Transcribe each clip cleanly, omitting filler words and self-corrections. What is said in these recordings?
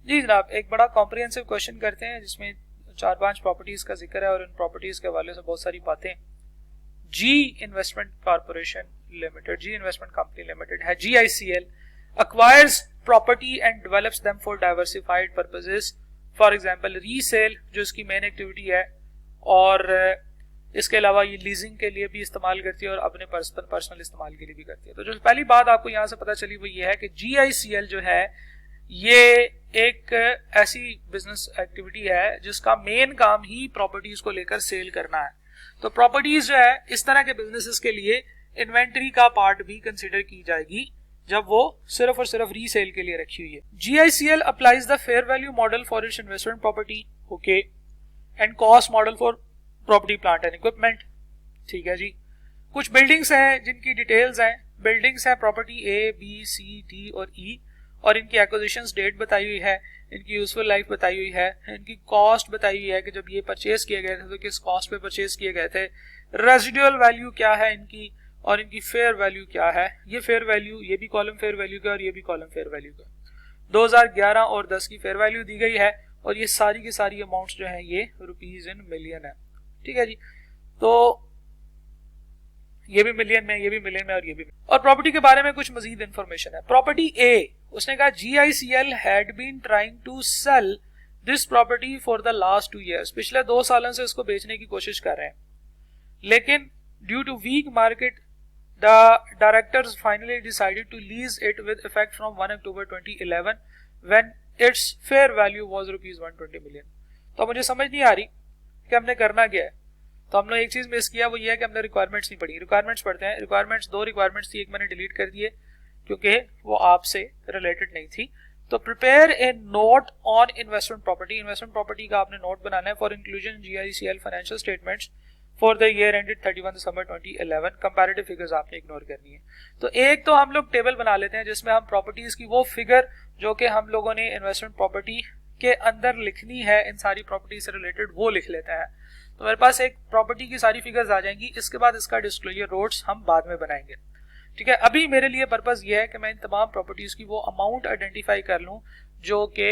जी जनाब, एक बड़ा कॉम्प्रिहेंसिव क्वेश्चन करते हैं जिसमें 4-5 प्रॉपर्टीज का जिक्र है और इन प्रॉपर्टीज के हवाले से बहुत सारी बातें। जी इन्वेस्टमेंट कॉर्पोरेशन लिमिटेड, जी इन्वेस्टमेंट कंपनी लिमिटेड है, GICL acquires property and develops them for diversified purposes, for example resale जो इसकी मेन एक्टिविटी है, और इसके अलावा ये लीजिंग के लिए भी इस्तेमाल करती है और अपने पर्सनल इस्तेमाल के लिए भी करती है। तो जो पहली बात आपको यहाँ से पता चली वो ये है कि GICL जो है ये एक ऐसी बिजनेस एक्टिविटी है जिसका मेन काम ही प्रॉपर्टीज को लेकर सेल करना है। तो प्रॉपर्टीज जो है इस तरह के बिजनेसेस के लिए इन्वेंटरी का पार्ट भी कंसिडर की जाएगी जब वो सिर्फ और सिर्फ रीसेल के लिए रखी हुई है। GICL applies the fair value model for its investment property, okay, and cost model for property plant and equipment. ठीक है जी। कुछ बिल्डिंग्स हैं जिनकी डिटेल्स हैं। बिल्डिंग्स हैं property A, B, C, D और E, और इनकी एक्विजिशन डेट बताई हुई है, इनकी यूजफुल लाइफ बताई हुई है, इनकी कॉस्ट बताई हुई है कि जब ये परचेज किए गए थे तो किस कॉस्ट पे परचेज किए गए थे, रेजिडुअल वैल्यू क्या है इनकी, और इनकी फेयर वैल्यू क्या है। ये फेयर वैल्यू, ये भी कॉलम फेयर वैल्यू का और ये भी कॉलम फेयर वैल्यू का। 2011 और 10 की फेयर वैल्यू दी गई है और ये सारी की सारी अमाउंट्स जो हैं ये रुपीज इन मिलियन है। ठीक है जी। तो ये भी मिलियन में, ये भी मिलियन में और ये भी। और प्रॉपर्टी के बारे में कुछ मजीद इंफॉर्मेशन है। प्रॉपर्टी A, उसने कहा GICL had been trying to sell this property for the last 2 years, पिछले 2 सालों से इसको बेचने की कोशिश कर रहे हैं, लेकिन due to weak market the directors finally decided to lease it with effect from 1 October 2011 when its fair value was ₹120 million. तो मुझे समझ नहीं आ रही कि हमने करना क्या है। तो हमने एक चीज मिस किया, वो ये है कि हमने रिक्वायरमेंट्स नहीं पढ़ी। रिक्वायरमेंट्स पढ़ते हैं। रिक्वायरमेंट्स 2 रिक्वायरमेंट्स थी, एक मैंने डिलीट कर दिए क्योंकि वो आपसे रिलेटेड नहीं थी। तो prepare a note on investment property, investment property का आपने नोट बनाना है for inclusion GICL financial statements for the year ended 31 December 2011। Comparative figures आपने इग्नोर करनी है। तो एक तो हम लोग टेबल बना लेते हैं जिसमें हम प्रॉपर्टीज की वो फिगर जो कि हम लोगों ने इन्वेस्टमेंट प्रॉपर्टी के अंदर लिखनी है इन सारी प्रॉपर्टी से रिलेटेड वो लिख लेते हैं। तो मेरे पास एक प्रॉपर्टी की सारी फिगर्स आ जाएंगी। इसके बाद इसका डिस्क्लोजर नोट्स हम बाद में बनाएंगे। ठीक है। अभी मेरे लिए पर्पस ये है कि मैं इन तमाम प्रॉपर्टीज की वो अमाउंट आइडेंटिफाई कर लूं जो कि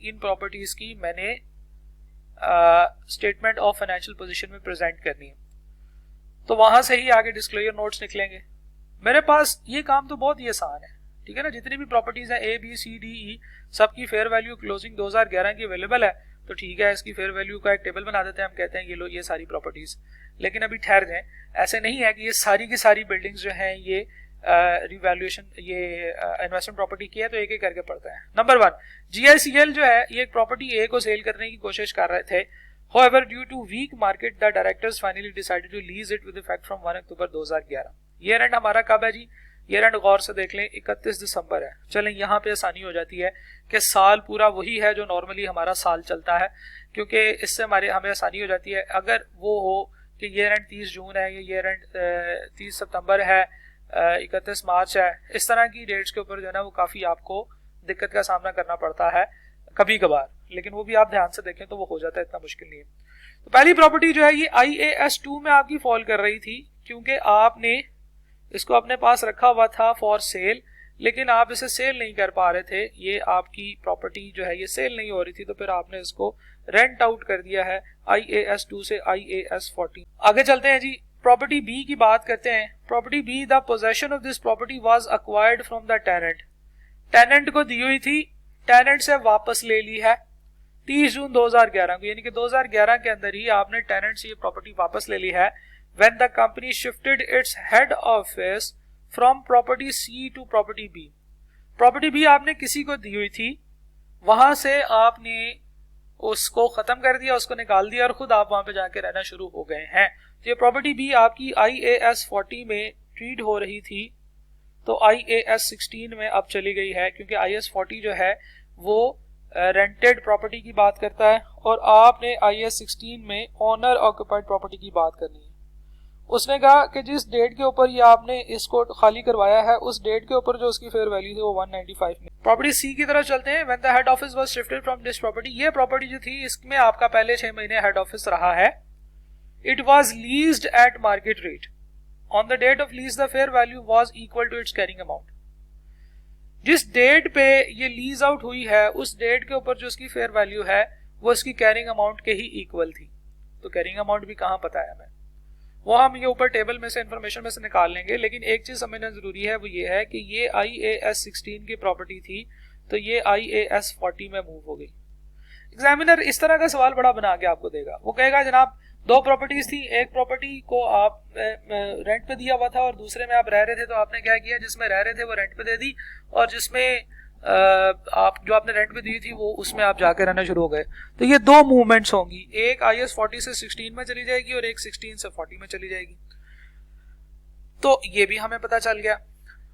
इन प्रॉपर्टीज की मैंने स्टेटमेंट ऑफ फाइनेंशियल पोजीशन में प्रेजेंट करनी है। तो वहां से ही आगे डिस्क्लोजर नोट्स निकलेंगे। मेरे पास ये काम तो बहुत ही आसान है। ठीक है ना। जितनी भी प्रॉपर्टीज है A, B, C, D, E, सबकी फेयर वैल्यू क्लोजिंग 2011 की अवेलेबल है। तो ठीक है, इसकी फेयर वैल्यू का एक टेबल बना देते हैं। हम कहते हैं ये लो ये सारी प्रॉपर्टीज। लेकिन अभी ठहर जाएं, ऐसे नहीं है कि ये सारी की सारी बिल्डिंग्स जो हैं ये रिवैल्यूएशन ये इन्वेस्टमेंट प्रॉपर्टी की है तो एक एक करके पढ़ते हैं। नंबर 1, GICL जो है ये एक प्रॉपर्टी A को सेल करने की कोशिश कर रहे थे। However, due to weak market, the directors finally decided to lease it with effect from 1 October 2011। Year and हमारा कब है जी? ईयर एंड गौर से देख लें, 31 दिसंबर है। चलें यहाँ पे आसानी हो जाती है कि साल पूरा वही है जो नॉर्मली हमारा साल चलता है, क्योंकि इससे हमें आसानी हो जाती है। अगर वो हो कि ईयर एंड 30 जून है, या ईयर एंड 30 सितंबर है, 31 मार्च है, इस तरह की डेट्स के ऊपर जो है ना वो काफ़ी आपको दिक्कत का सामना करना पड़ता है कभी कभार, लेकिन वो भी आप ध्यान से देखें तो वो हो जाता है, इतना मुश्किल नहीं है। तो पहली प्रॉपर्टी जो है ये IAS 2 में आपकी फॉल कर रही थी, क्योंकि आपने इसको अपने पास रखा हुआ था फॉर सेल, लेकिन आप इसे सेल नहीं कर पा रहे थे। ये आपकी प्रॉपर्टी जो है ये सेल नहीं हो रही थी, तो फिर आपने इसको रेंट आउट कर दिया है IAS 2 से IAS 14। आगे चलते हैं जी, प्रॉपर्टी B की बात करते हैं। Property B, the possession of this property was acquired from the tenant. Tenant को दी हुई थी, टेनेंट से वापस ले ली है 30 जून 2011 को, यानी कि 2011 के अंदर ही आपने टेनेंट से ये प्रॉपर्टी वापस ले ली है। When the company shifted its head office from property C to property B, property B आपने किसी को दी हुई थी, वहां से आपने उसको खत्म कर दिया, उसको निकाल दिया और खुद आप वहां पे जाके रहना शुरू हो गए हैं। तो ये प्रॉपर्टी B आपकी IAS 40 में ट्रीट हो रही थी, तो IAS 16 में अब चली गई है, क्योंकि IAS 40 जो है वो रेंटेड प्रॉपर्टी की बात करता है और आपने IAS 16 में ओनर ऑक्यूपाइड प्रॉपर्टी की बात करनी है। उसने कहा कि जिस डेट के ऊपर ये आपने इसको खाली करवाया है उस डेट के ऊपर जो उसकी फेयर वैल्यू थी वो 195 में। प्रॉपर्टी C की तरफ चलते हैं। When the head office was shifted from this property, ये प्रॉपर्टी जो थी इसमें आपका पहले 6 महीने हेड ऑफिस रहा है। It was leased at market rate. On the date of lease, the fair value was equal to its carrying amount. जिस डेट पे ये लीज आउट हुई है उस डेट के ऊपर जो उसकी फेयर वैल्यू है वो इसकी कैरिंग अमाउंट के ही इक्वल थी। तो कैरिंग अमाउंट भी कहाँ पता है हमें, वो हम ये ऊपर टेबल में से इंफॉर्मेशन में से निकाल लेंगे। लेकिन एक चीज समझना जरूरी है, वो ये है कि ये IAS 16 की प्रॉपर्टी थी तो ये IAS 40 में मूव हो गई। एग्जामिनर इस तरह का सवाल बड़ा बना के आपको देगा, वो कहेगा जनाब दो प्रॉपर्टीज थी, एक प्रॉपर्टी को आप रेंट पे दिया हुआ था और दूसरे में आप रह रहे थे, तो आपने क्या किया, जिसमें रह रहे थे वो रेंट पे दे दी और जिसमें आप जो आपने रेंट पे दी थी वो उसमें आप जाके रहना शुरू हो गए। तो ये दो मूवमेंट्स होंगी, एक IAS 40 से 16 में चली जाएगी और एक 16 से 40 में चली जाएगी। तो ये भी हमें पता चल गया।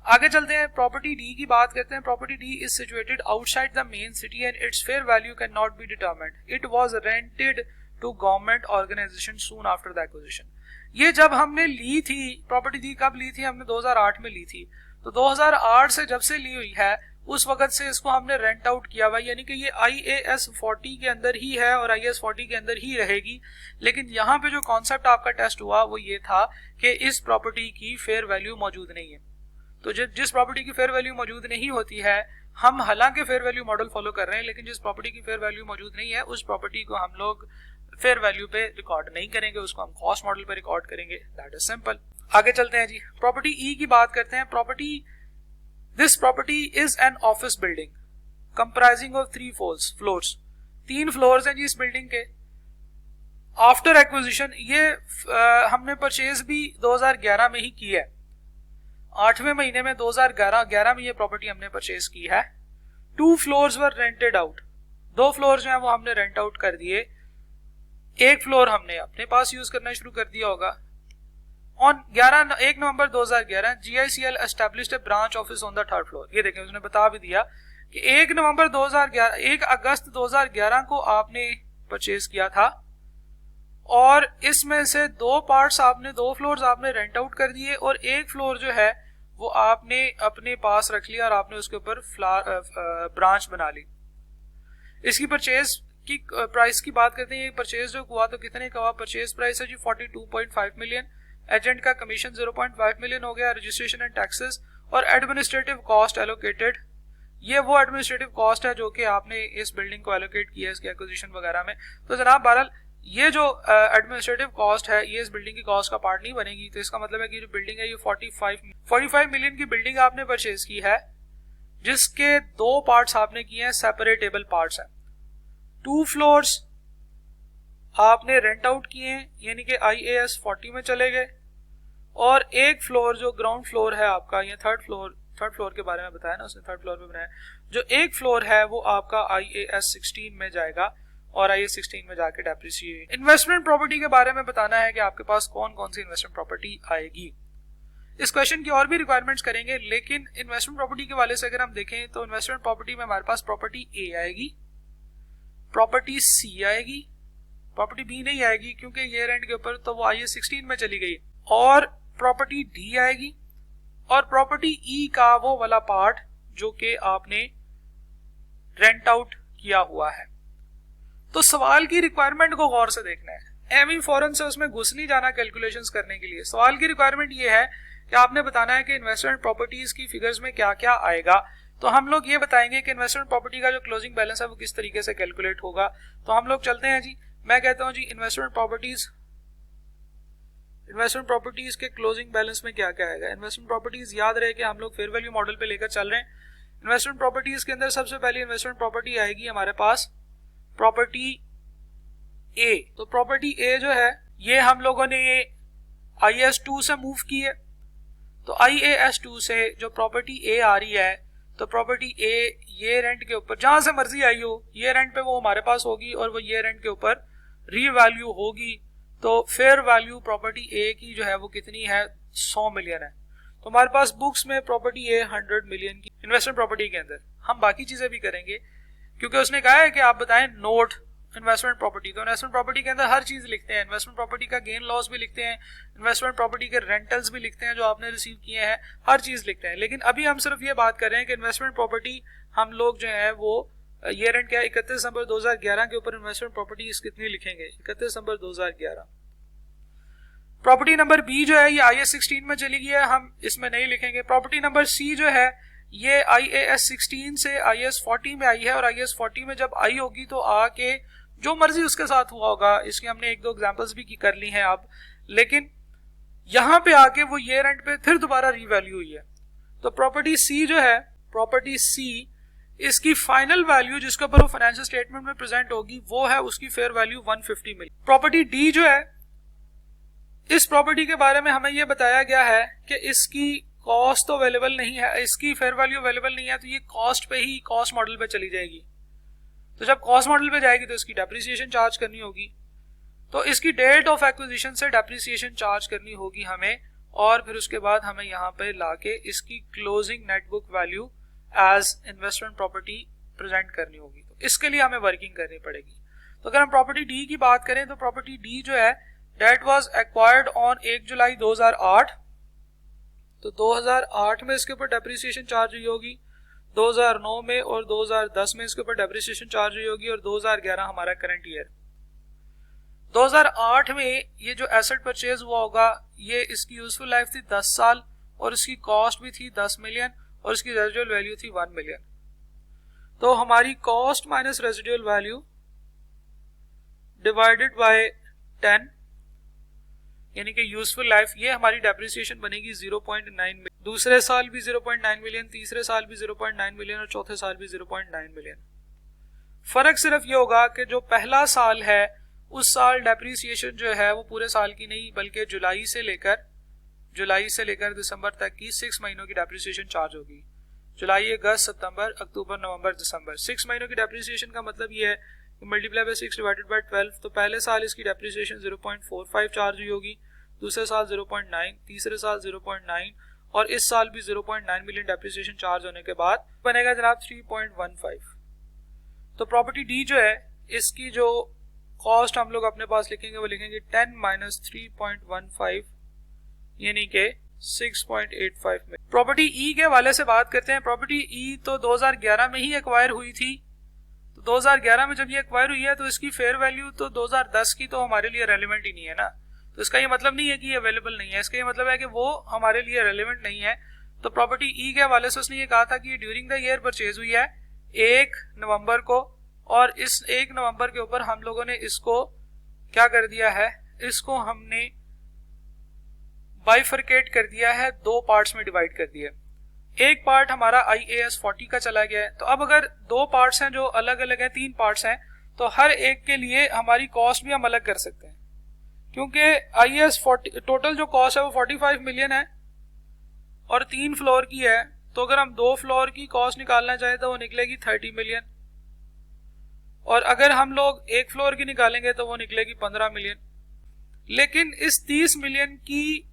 आगे चलते हैं, प्रॉपर्टी डी की बात करते हैं। Property D is situated outside the main city and its fair value can not be determined. It was rented to government organisation soon after the acquisition. ये जब हमने ली थी प्रॉपर्टी डी, कब ली थी, हमने 2008 में ली थी। तो 2008 से जब से ली हुई है उस वक्त से इसको हमने रेंट आउट किया हुआ, यानी कि ये IAS 40 के अंदर ही है और IAS 40 के अंदर ही रहेगी। लेकिन यहाँ पे जो कॉन्सेप्ट आपका टेस्ट हुआ वो ये था कि इस प्रॉपर्टी की फेयर वैल्यू मौजूद नहीं है। तो जिस प्रॉपर्टी की फेयर वैल्यू मौजूद नहीं होती है, हम हालांकि फेयर वैल्यू मॉडल फॉलो कर रहे हैं, लेकिन जिस प्रॉपर्टी की फेयर वैल्यू मौजूद नहीं है उस प्रॉपर्टी को हम लोग फेयर वैल्यू पे रिकॉर्ड नहीं करेंगे, उसको हम कॉस्ट मॉडल पे रिकॉर्ड करेंगे। That is simple. आगे चलते हैं जी, प्रॉपर्टी ई की बात करते हैं। Property this property is an office building comprising of 3 floors। 3 floors हैं जी इस बिल्डिंग के। आफ्टर एक्विजिशन ये हमने परचेज भी 2011 में ही की है, 8वें महीने में 2011 में ये प्रॉपर्टी हमने परचेज की है। 2 floors वर रेंटेड आउट, 2 फ्लोर्स जो है वो हमने रेंट आउट कर दिए, 1 फ्लोर हमने अपने पास यूज करना शुरू कर दिया होगा। On 1 November 2011 GICL established A branch office on the 3rd floor. ये देखें उसने बता भी दिया कि 1 अगस्त 2011 को आपने परचेज किया था और इसमें से 2 पार्ट्स आपने 2 फ्लोर्स आपने रेंट आउट कर दिए और 1 फ्लोर जो है वो आपने अपने पास रख लिया और आपने उसके ऊपर ब्रांच बना ली। इसकी परचेज की प्राइस की बात करते हैं, ये परचेज जो हुआ तो कितने का हुआ, परचेज प्राइस है जी 42.5 मिलियन, एजेंट का कमीशन 0.5 मिलियन हो गया, रजिस्ट्रेशन एंड टैक्सेस और एडमिनिस्ट्रेटिव कॉस्ट एलोकेटेड। ये वो एडमिनिस्ट्रेटिव कॉस्ट है जो कि आपने इस बिल्डिंग को एलोकेट किया है इसके एक्विजिशन वगैरह में। तो जनाब बहरहाल ये जो एडमिनिस्ट्रेटिव कॉस्ट है ये इस बिल्डिंग की कॉस्ट का पार्ट नहीं बनेगी। तो इसका मतलब है कि जो बिल्डिंग है ये 45 मिलियन की बिल्डिंग आपने परचेज की है, जिसके 2 पार्ट्स आपने किए हैं, सेपरेटेबल पार्ट्स हैं। 2 फ्लोर्स आपने रेंट आउट किए यानी कि IAS 40 में चले गए और 1 फ्लोर जो ग्राउंड फ्लोर है आपका, ये थर्ड फ्लोर के बारे में बताया ना उसने, 3rd फ्लोर पे बनाया, जो 1 फ्लोर है वो आपका IAS 16 में जाएगा और IAS 16 में जाके डेप्रिसिएट। इन्वेस्टमेंट प्रॉपर्टी के बारे में बताना है कि आपके पास कौन कौन सी इन्वेस्टमेंट प्रॉपर्टी आएगी। इस क्वेश्चन की और भी रिक्वायरमेंट्स करेंगे, लेकिन इन्वेस्टमेंट प्रॉपर्टी के वाले से अगर हम देखें तो इन्वेस्टमेंट प्रॉपर्टी में हमारे पास प्रॉपर्टी ए आएगी, प्रॉपर्टी सी आएगी, प्रॉपर्टी बी नहीं आएगी क्योंकि ये रेंट के ऊपर तो वो IAS 16 में चली गई, और प्रॉपर्टी डी आएगी और प्रॉपर्टी ई का वो वाला पार्ट जो कि आपने रेंट आउट किया हुआ है। तो सवाल की रिक्वायरमेंट को गौर से देखना है, एमी फौरन से उसमें घुस नहीं जाना कैलकुलेशंस करने के लिए। सवाल की रिक्वायरमेंट ये है कि आपने बताना है कि इन्वेस्टमेंट प्रॉपर्टीज की फिगर्स में क्या क्या आएगा। तो हम लोग ये बताएंगे कि इन्वेस्टमेंट प्रॉपर्टी का जो क्लोजिंग बैलेंस है वो किस तरीके से कैलकुलेट होगा। तो हम लोग चलते हैं जी, मैं कहता हूं जी इन्वेस्टमेंट प्रॉपर्टीज के क्लोजिंग बैलेंस में क्या क्या आएगा। इन्वेस्टमेंट प्रॉपर्टीज याद रहे कि हम लोग फेयर वैल्यू मॉडल पे लेकर चल रहे हैं। इन्वेस्टमेंट प्रॉपर्टीज के अंदर सबसे पहले इन्वेस्टमेंट प्रॉपर्टी आएगी हमारे पास प्रॉपर्टी ए। तो प्रॉपर्टी ए जो है ये हम लोगों ने IAS 2 से मूव की है, तो IAS 2 से जो प्रॉपर्टी ए आ रही है, तो प्रॉपर्टी ए ये रेंट के ऊपर जहां से मर्जी आई हो ये रेंट पे वो हमारे पास होगी और वो ये रेंट के ऊपर रीवैल्यू होगी। तो फेयर वैल्यू प्रॉपर्टी ए की जो है वो कितनी है, 100 मिलियन है। तो हमारे पास बुक्स में प्रॉपर्टी ए 100 मिलियन की इन्वेस्टमेंट प्रॉपर्टी के अंदर। हम बाकी चीजें भी करेंगे क्योंकि उसने कहा है कि आप बताएं नोट इन्वेस्टमेंट प्रॉपर्टी। तो इन्वेस्टमेंट प्रॉपर्टी के अंदर हर चीज लिखते हैं, इन्वेस्टमेंट प्रॉपर्टी का गेन लॉस भी लिखते हैं, इन्वेस्टमेंट प्रॉपर्टी के रेंटल्स भी लिखते हैं जो आपने रिसीव किए हैं, हर चीज लिखते हैं। लेकिन अभी हम सिर्फ ये बात कर रहे हैं कि इन्वेस्टमेंट प्रॉपर्टी हम लोग जो है वो ये रेंट क्या 31 दिसंबर 2011 के ऊपर इन्वेस्टमेंट प्रॉपर्टी कितनी लिखेंगे, 31 दिसंबर 2011। प्रॉपर्टी नंबर बी जो है ये IAS 16 में चली गई है, हम इसमें नहीं लिखेंगे। प्रॉपर्टी नंबर सी जो है ये IAS 16 से IAS 40 में आई है, और IAS 40 में जब आई होगी तो आके जो मर्जी उसके साथ हुआ होगा। इसकी हमने एक दो एग्जांपल्स भी कर ली हैं अब, लेकिन यहां पे आके वो ईयर एंड पे फिर दोबारा रीवैल्यू हुई है। तो प्रॉपर्टी सी जो है, प्रॉपर्टी सी, इसकी फाइनल वैल्यू जिसके ऊपर वो फाइनेंशियल स्टेटमेंट में प्रेजेंट होगी वो है उसकी fair value 150 million. Property D जो है, इस प्रॉपर्टी के बारे में हमें ये बताया गया है कि इसकी कॉस्ट तो अवेलेबल नहीं है, इसकी फेयर वैल्यू अवेलेबल नहीं है, तो ये कॉस्ट पे ही, कॉस्ट मॉडल पे चली जाएगी। तो जब कॉस्ट मॉडल पे जाएगी तो इसकी डेप्रिसिएशन चार्ज करनी होगी, तो इसकी डेट ऑफ एक्विजिशन से डेप्रिसिएशन चार्ज करनी होगी हमें, और फिर उसके बाद हमें यहाँ पे लाके इसकी closing net book value as investment property present करनी होगी। तो इसके लिए हमें वर्किंग करनी पड़ेगी। तो अगर हम प्रॉपर्टी डी की बात करें तो प्रॉपर्टी डी जो है, डेट वाज एक्वायर्ड ऑन 1 जुलाई 2008। तो 2008 में इसके ऊपर डेप्रिसिएशन चार्ज हुई होगी, 2009 में और 2010 में इसके ऊपर डेप्रिसिएशन चार्ज हुई होगी, और 2011 हमारा करंट ईयर। 2008 में ये जो एसेट परचेज हुआ होगा, ये इसकी यूजफुल लाइफ थी 10 साल, और इसकी कॉस्ट भी थी 10 मिलियन, और इसकी रेजिडुअल वैल्यू थी 1 मिलियन। तो हमारी cost minus residual value divided by 10, यानी कि यूजफुल लाइफ, ये हमारी डेप्रिसिएशन बनेगी 0.9 मिलियन। दूसरे साल भी 0.9 मिलियन, तीसरे साल भी 0.9 मिलियन, और चौथे साल भी 0.9 मिलियन। फर्क सिर्फ ये होगा कि जो पहला साल है उस साल डेप्रिसिएशन जो है वो पूरे साल की नहीं, बल्कि जुलाई से लेकर दिसंबर तक की 6 महीनों की डेप्रिसिएशन चार्ज होगी। जुलाई, अगस्त, सितंबर, अक्टूबर, नवंबर, दिसंबर, 6 महीनों की डेप्रिसिएशन का मतलब ये है कि मल्टीप्लाई बाय 6 डिवाइडेड बाय 12। तो पहले साल इसकी डेप्रिसिएशन 0.45 चार्ज हुई होगी, दूसरे साल 0.9, तीसरे साल 0.9, और इस साल भी 0.9 मिलियन डेप्रिसिएशन चार्ज होने के बाद बनेगा जनाब 3.15। तो प्रॉपर्टी डी जो है, इसकी जो कॉस्ट हम लोग अपने पास लिखेंगे वो लिखेंगे 10 माइनस 3.15, यानी के 6.85 में। प्रॉपर्टी ई के हवाले से बात करते हैं। प्रॉपर्टी ई तो 2011 में ही एक्वायर हुई थी। तो 2011 में जब ये एक्वायर हुई है तो इसकी फेयर वैल्यू तो 2010 की तो हमारे लिए रेलेवेंट ही नहीं है ना। तो इसका ये मतलब नहीं है कि ये अवेलेबल नहीं है, इसका ये मतलब है कि वो हमारे लिए रेलेवेंट नहीं है। तो प्रॉपर्टी ई के हवाले से उसने ये कहा था कि ये ड्यूरिंग द ईयर परचेज हुई है 1 नवंबर को, और इस 1 नवंबर के ऊपर हम लोगों ने इसको क्या कर दिया है, इसको हमने बाइफरकेट कर दिया है, 2 पार्ट्स में डिवाइड कर दिया। एक पार्ट हमारा IAS 40 का चला गया है। तो अब अगर 2 पार्ट्स हैं जो अलग अलग हैं, 3 पार्ट्स हैं, तो हर एक के लिए हमारी कॉस्ट भी हम अलग कर सकते हैं, क्योंकि IAS 40 टोटल जो कॉस्ट है वो 45 मिलियन है और 3 फ्लोर की है। तो अगर हम 2 फ्लोर की कॉस्ट निकालना चाहें तो वो निकलेगी 30 मिलियन, और अगर हम लोग 1 फ्लोर की निकालेंगे तो वो निकलेगी 15 मिलियन। लेकिन इस 30 मिलियन की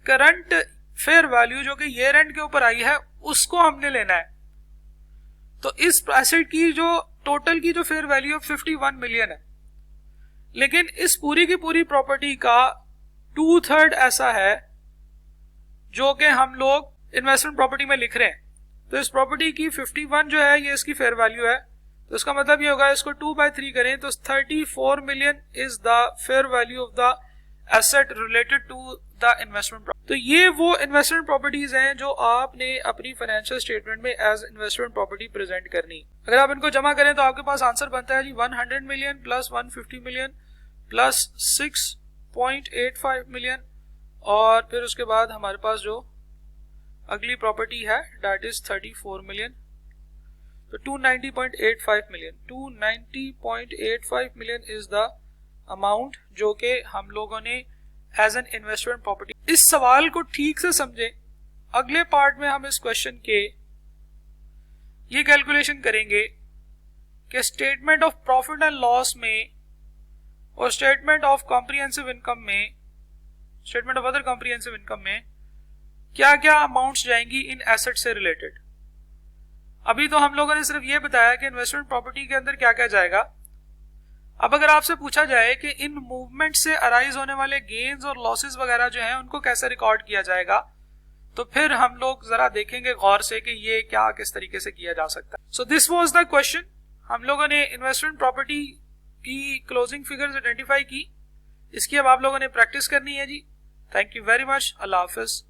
करंट फेयर वैल्यू जो कि ईयर एंड के ऊपर आई है उसको हमने लेना है। तो इस एसेट की जो टोटल की जो फेयर वैल्यू 51 मिलियन है, लेकिन इस पूरी की पूरी प्रॉपर्टी का 2/3 ऐसा है जो कि हम लोग इन्वेस्टमेंट प्रॉपर्टी में लिख रहे हैं। तो इस प्रॉपर्टी की 51 जो है ये इसकी फेयर वैल्यू है। तो इसका मतलब ये होगा, इसको 2/3 करें तो 34 million is the fair value of the asset related to the investment. तो ये वो इन्वेस्टमेंट प्रॉपर्टीज हैं जो आपने अपनी फाइनेंशियल स्टेटमेंट में एज इन्वेस्टमेंट प्रॉपर्टी प्रेजेंट करनी। अगर आप इनको जमा करें तो आपके पास आंसर बनता है जी 100 million plus 150 million plus 6.85 million, और फिर उसके बाद हमारे पास जो अगली प्रॉपर्टी है दैट इज 34 मिलियन। तो 290.85 million, 290.85 million is the amount जो कि हम लोगों ने एज एन इन्वेस्टमेंट प्रॉपर्टी। इस सवाल को ठीक से समझें। अगले पार्ट में हम इस क्वेश्चन के ये कैलकुलेशन करेंगे कि statement of profit and loss में और स्टेटमेंट ऑफ कॉम्प्रिहेंसिव इनकम में, statement of other comprehensive income में क्या क्या अमाउंट्स जाएंगी इन एसेट से रिलेटेड। अभी तो हम लोगों ने सिर्फ ये बताया कि इन्वेस्टमेंट प्रॉपर्टी के अंदर क्या क्या जाएगा। अब अगर आपसे पूछा जाए कि इन मूवमेंट से अराइज होने वाले गेन्स और लॉसेस वगैरह जो हैं उनको कैसे रिकॉर्ड किया जाएगा, तो फिर हम लोग जरा देखेंगे गौर से कि ये क्या किस तरीके से किया जा सकता है। So this was the question. हम लोगों ने इन्वेस्टमेंट प्रॉपर्टी की क्लोजिंग फिगर्स आइडेंटिफाई की। इसकी अब आप लोगों ने प्रैक्टिस करनी है जी। Thank you very much. अल्लाह हाफिज।